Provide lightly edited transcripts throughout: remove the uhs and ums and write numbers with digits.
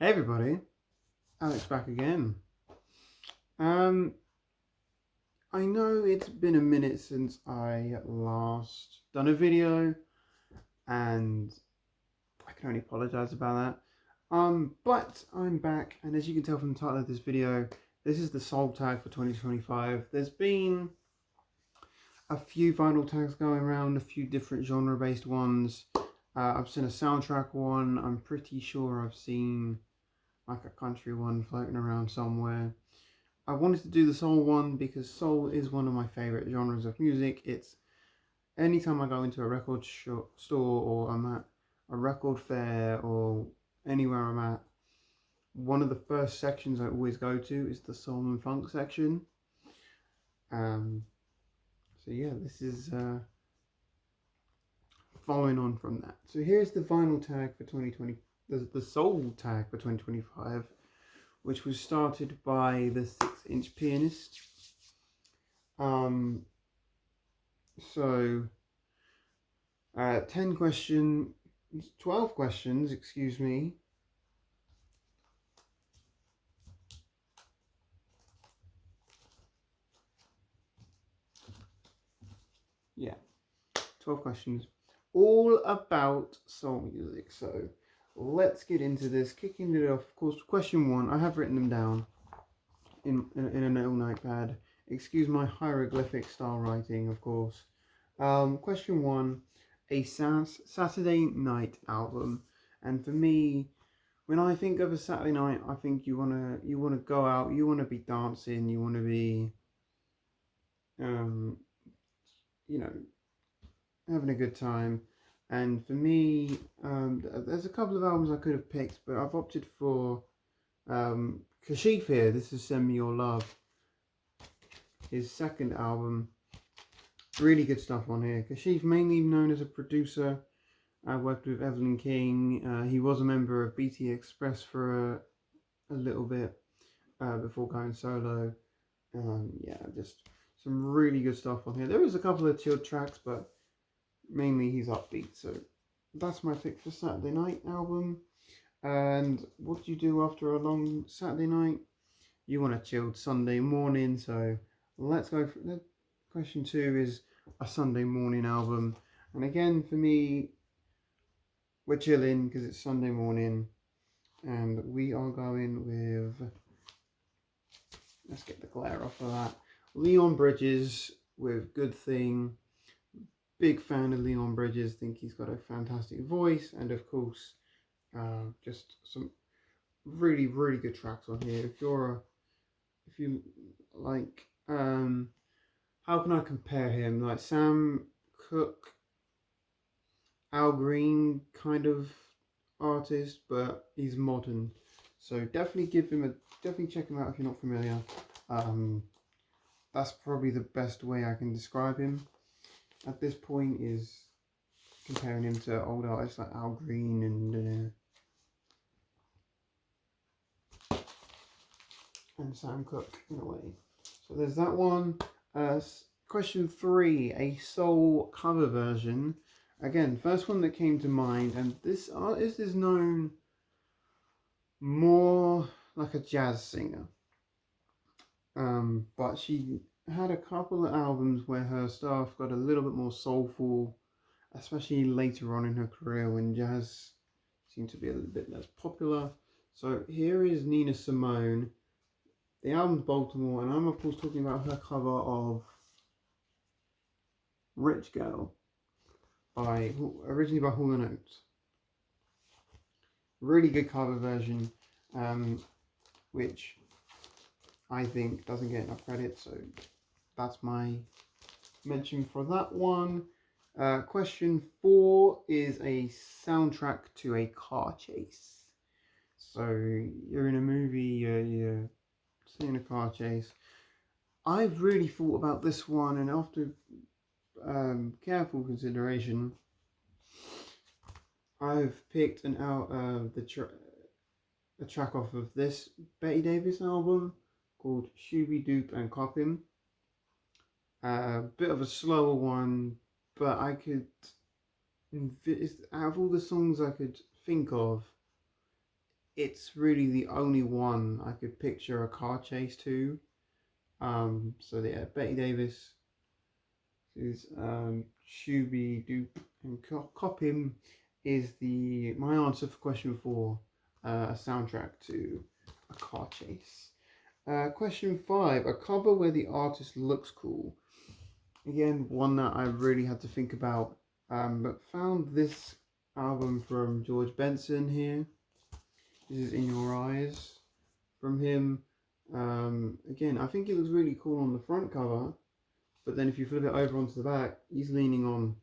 Hey everybody, Alex back again. Um, I know it's been a minute since I last done a video, and I can only apologise about that. But I'm back, and as you can tell from the title of this video, this is the soul tag for 2025. There's been a few vinyl tags going around, a few different genre-based ones. I've seen a soundtrack one. I'm pretty sure I've seen like a country one floating around somewhere. I wanted to do the soul one because soul is one of my favourite genres of music. It's anytime I go into a record store or I'm at a record fair or anywhere I'm at, one of the first sections I always go to is the soul and funk section. Um, so yeah, this is following on from that. So here's the vinyl tag for 2020, the soul tag for 2025, which was started by the 6-inch pianist. Um, so 10 question, 12 questions, excuse me. Yeah, 12 questions, all about soul music. So let's get into this. Kicking it off, of course, question one, I have written them down in a little notepad. Excuse my hieroglyphic style writing, of course. Question one, a Saturday night album. And for me, when I think of a Saturday night, I think you wanna go out, you wanna be dancing, you wanna be um, you know, having a good time. And for me, there's a couple of albums I could have picked, but I've opted for Kashif here. This is Send Me Your Love, his second album. Really good stuff on here. Kashif, mainly known as a producer, I worked with Evelyn King. He was a member of BT Express for a little bit before going solo. Yeah, just some really good stuff on here. There is a couple of chilled tracks, but mainly he's upbeat. So that's my pick for Saturday night album. And what do you do after a long Saturday night? You want a chilled Sunday morning. So let's go for question two is a Sunday morning album. And again, for me, we're chilling because it's Sunday morning. And we are going with, let's get the glare off of that, Leon Bridges with Good Thing. Big fan of Leon Bridges, think he's got a fantastic voice, and of course, just some really, really good tracks on here. If you like, how can I compare him? Like Sam Cooke, Al Green kind of artist, but he's modern. So definitely check him out if you're not familiar. Um, that's probably the best way I can describe him at this point, is comparing him to old artists like Al Green and Sam Cooke in a way. So there's that one. Question three, a soul cover version. Again, first one that came to mind, and this artist is known more like a jazz singer. But she had a couple of albums where her stuff got a little bit more soulful, especially later on in her career when jazz seemed to be a little bit less popular. So here is Nina Simone. The album's Baltimore, and I'm of course talking about her cover of Rich Girl by originally by Hall & Oates. Really good cover version, which I think doesn't get enough credit, so that's my mention for that one. Question four is a soundtrack to a car chase. So you're in a movie, you're seeing a car chase. I've really thought about this one, and after careful consideration, I've picked a track off of this Betty Davis album called Shooby Doop and Coppin. A bit of a slower one, but I could, out of all the songs I could think of, it's really the only one I could picture a car chase to. So yeah, Betty Davis is Shooby Doop and Cop Him is my answer for question 4, a soundtrack to a car chase. Question 5, a cover where the artist looks cool. Again, one that I really had to think about, but found this album from George Benson here. This is In Your Eyes from him. Again, I think it looks really cool on the front cover, but then if you flip it over onto the back, he's leaning on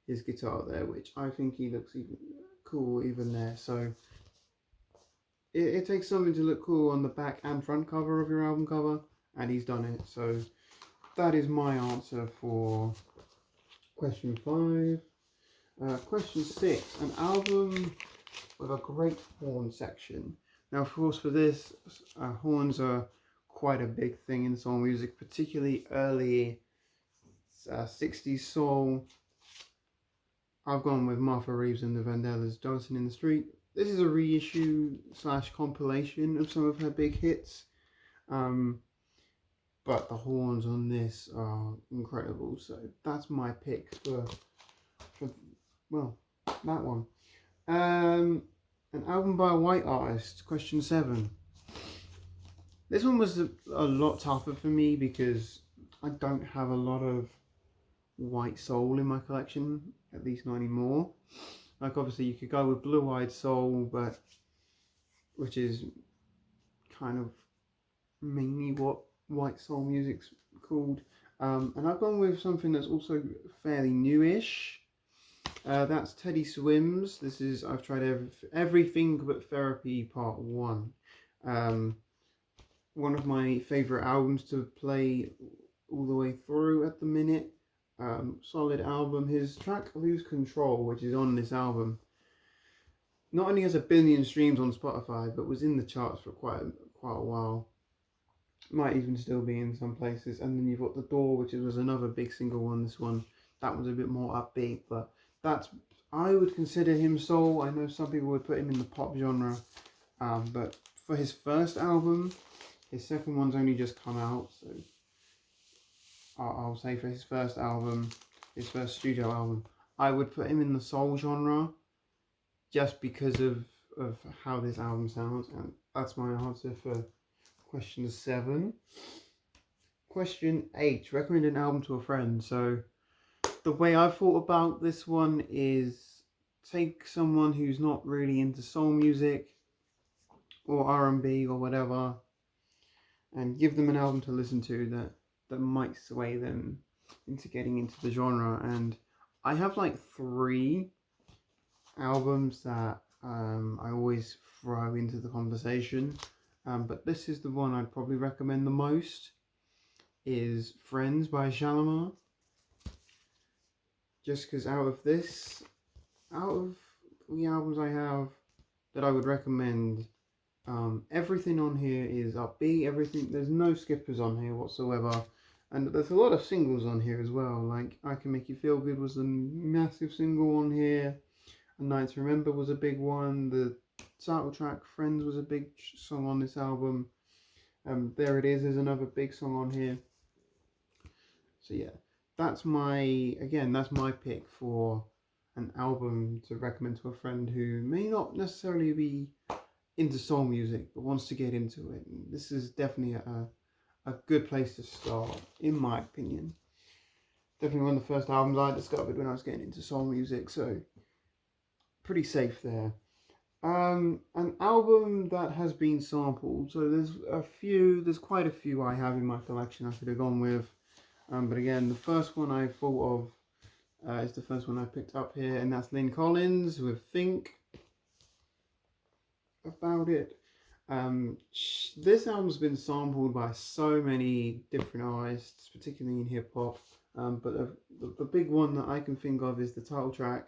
his guitar there, which I think he looks even cool even there. So it takes something to look cool on the back and front cover of your album cover, and he's done it. So that is my answer for question 5. Question 6, an album with a great horn section. Now, of course, for this, horns are quite a big thing in soul music, particularly early 60s soul. I've gone with Martha Reeves and the Vandellas, Dancing in the Street. This is a reissue / compilation of some of her big hits. But the horns on this are incredible. So that's my pick for well, that one. An album by a white artist, question 7. This one was a lot tougher for me because I don't have a lot of white soul in my collection, at least not anymore. Like obviously you could go with Blue Eyed Soul, but which is kind of mainly what white soul music's called. And I've gone with something that's also fairly newish. That's Teddy Swims. This is I've tried everything but Therapy Part 1. One of my favourite albums to play all the way through at the minute. Solid album. His track Lose Control, which is on this album, not only has 1 billion streams on Spotify, but was in the charts for quite a while. Might even still be in some places. And then you've got The Door, which was another big single on this one. That was a bit more upbeat, but I would consider him soul. I know some people would put him in the pop genre, but for his first album, his second one's only just come out, so I'll say for his first album, his first studio album, I would put him in the soul genre, just because of how this album sounds, and that's my answer for question 7. Question 8, recommend an album to a friend. So the way I've thought about this one is take someone who's not really into soul music or R&B or whatever, and give them an album to listen to that might sway them into getting into the genre. And I have like 3 albums that I always throw into the conversation, but this is the one I'd probably recommend the most, is Friends by Shalamar. Just because out of the albums I have that I would recommend, everything on here is upbeat. There's no skippers on here whatsoever, and there's a lot of singles on here as well. Like I Can Make You Feel Good was a massive single on here. A Night to Remember was a big one. The title track Friends was a big song on this album. There It Is another big song on here. So yeah, that's my pick for an album to recommend to a friend who may not necessarily be into soul music but wants to get into it. And this is definitely a good place to start, in my opinion. Definitely one of the first albums I discovered when I was getting into soul music, so pretty safe there. An album that has been sampled. So there's quite a few I have in my collection I could have gone with. But again, the first one I thought of is the first one I picked up here, and that's Lynn Collins with Think About It. This album's been sampled by so many different artists, particularly in hip hop. But the big one that I can think of is the title track,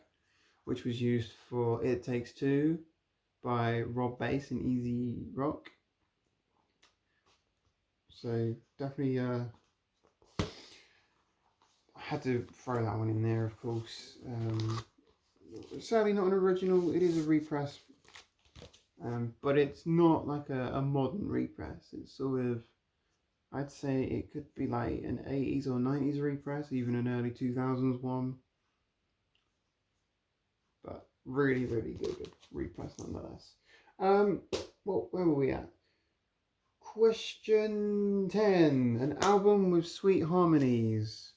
which was used for It Takes Two by Rob Bass and Easy Rock. So definitely I had to throw that one in there, of course. Sadly not an original, it is a repress. but it's not like a modern repress. It's sort of, I'd say it could be like an 80s or 90s repress, even an early 2000s one. But really, really good repress nonetheless. Well, where were we at? Question 10. An album with sweet harmonies.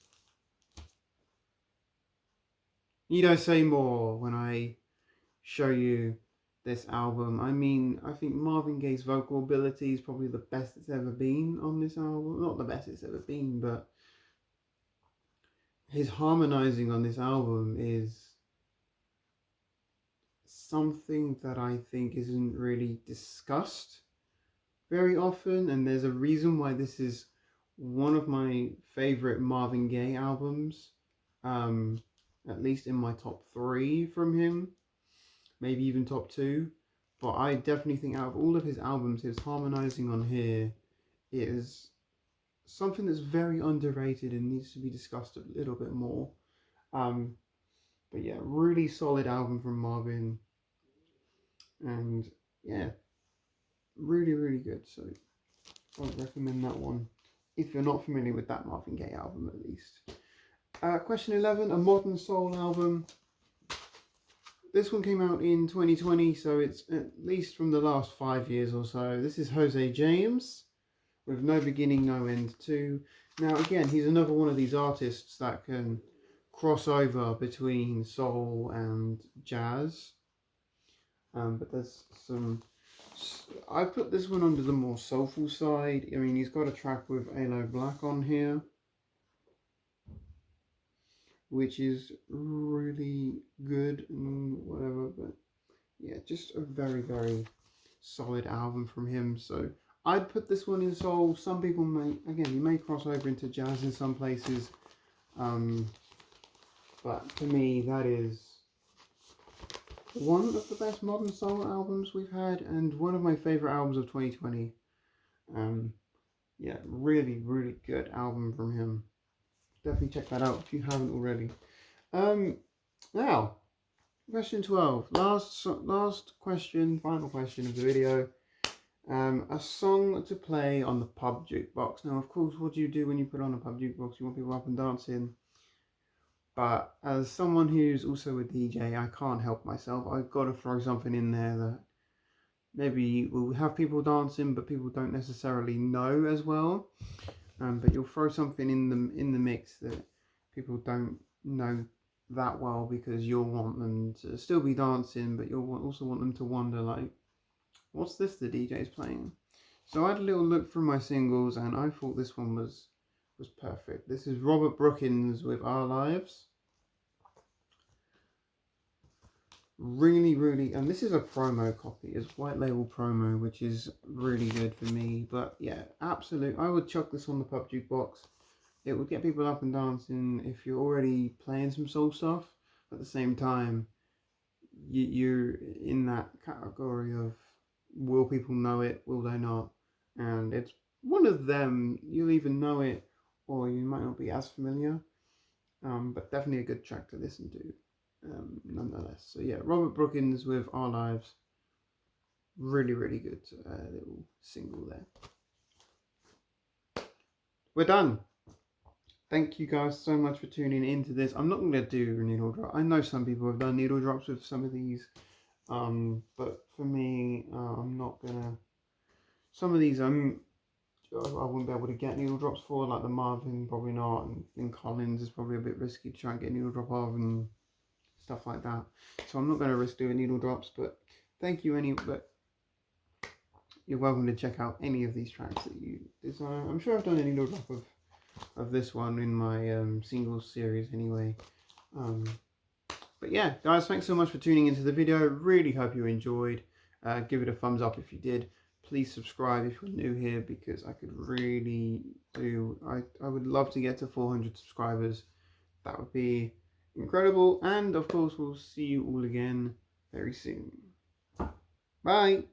Need I say more when I show you this album? I mean, I think Marvin Gaye's vocal ability is probably the best it's ever been on this album. Not the best it's ever been, but his harmonizing on this album is something that I think isn't really discussed very often, and there's a reason why this is one of my favorite Marvin Gaye albums, at least in my top 3 from him, maybe even top 2. But I definitely think out of all of his albums, his harmonizing on here is something that's very underrated and needs to be discussed a little bit more. But yeah, really solid album from Marvin, and yeah, really, really good. So I would recommend that one if you're not familiar with that Marvin Gaye album, at least. Question 11, a modern soul album. This one came out in 2020, so it's at least from the last 5 years or so. This is Jose James with No Beginning, No End 2. Now, again, he's another one of these artists that can cross over between soul and jazz. But there's some... I put this one under the more soulful side. I mean, he's got a track with Aloe Blacc on here, which is really good and whatever, but yeah, just a very, very solid album from him. So I'd put this one in soul. Some people may, again, you may cross over into jazz in some places, but to me, that is one of the best modern soul albums we've had, and one of my favorite albums of 2020. Yeah, really, really good album from him. Definitely check that out if you haven't already. Now, question 12. Last question, final question of the video. A song to play on the pub jukebox. Now, of course, what do you do when you put on a pub jukebox? You want people up and dancing. But as someone who's also a DJ, I can't help myself. I've got to throw something in there that maybe will have people dancing, but people don't necessarily know as well. But you'll throw something in the mix that people don't know that well, because you'll want them to still be dancing, but you'll also want them to wonder, like, what's this the DJ's playing? So I had a little look through my singles, and I thought this one was perfect. This is Robert Brookins with Our Lives. Really, really, and this is a promo copy. It's white label promo, which is really good for me. But yeah, absolute. I would chuck this on the pub jukebox. It would get people up and dancing if you're already playing some soul stuff. At the same time, you're in that category of, will people know it, will they not? And it's one of them. You'll either know it or you might not be as familiar. But definitely a good track to listen to. Nonetheless. So yeah, Robert Brookins with Our Lives. Really, really good little single there. We're done. Thank you guys so much for tuning into this. I'm not going to do a needle drop. I know some people have done needle drops with some of these. But for me, I'm not going to. Some of these I wouldn't be able to get needle drops for, like the Marvin, probably not. And Collins is probably a bit risky to try and get needle drop of, and stuff like that. So I'm not going to risk doing needle drops, but thank you anyway. But you're welcome to check out any of these tracks that you desire. I'm sure I've done a needle drop of this one in my singles series anyway. But yeah, guys, thanks so much for tuning into the video. Really hope you enjoyed. Give it a thumbs up if you did. Please subscribe if you're new here, because I could really do. I would love to get to 400 subscribers. That would be incredible. And of course, we'll see you all again very soon. Bye.